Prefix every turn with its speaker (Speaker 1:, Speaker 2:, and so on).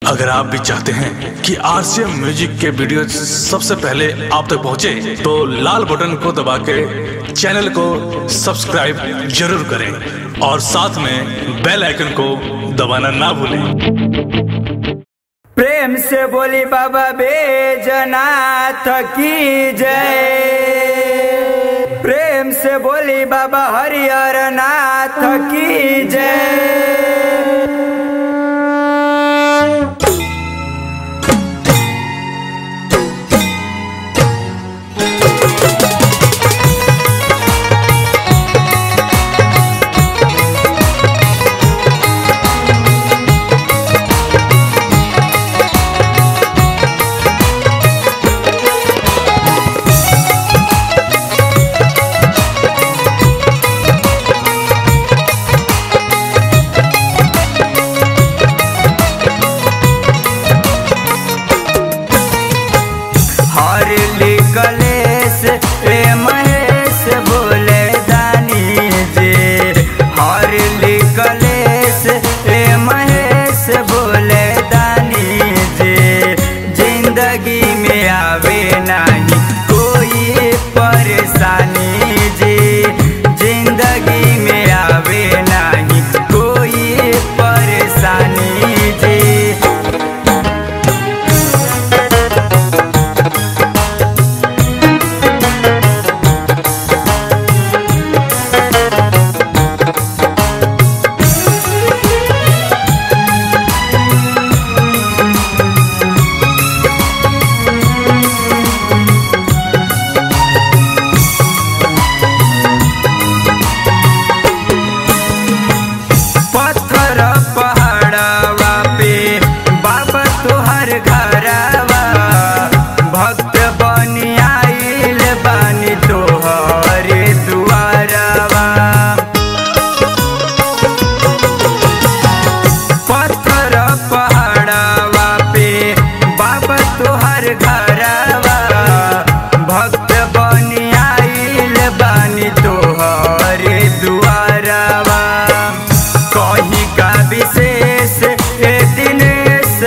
Speaker 1: अगर आप भी चाहते हैं कि आरसीएम म्यूजिक के वीडियो सबसे पहले आप तक पहुंचे, तो लाल बटन को दबा के चैनल को सब्सक्राइब जरूर करें और साथ में बेल आइकन को दबाना ना भूलें।
Speaker 2: प्रेम से बोली बाबा बैजनाथ की जय। प्रेम से बोली बाबा हरिहर नाथ की जय। कलेश रे महेश बोले दानी जे, हरली कलेश रे महेश बोले दानी जे। जिंदगी में आवे नहीं कोई परेशानी जी, जिंदगी में आवे नहीं कोई परेशानी जी। कहीं का विशेष दिनेश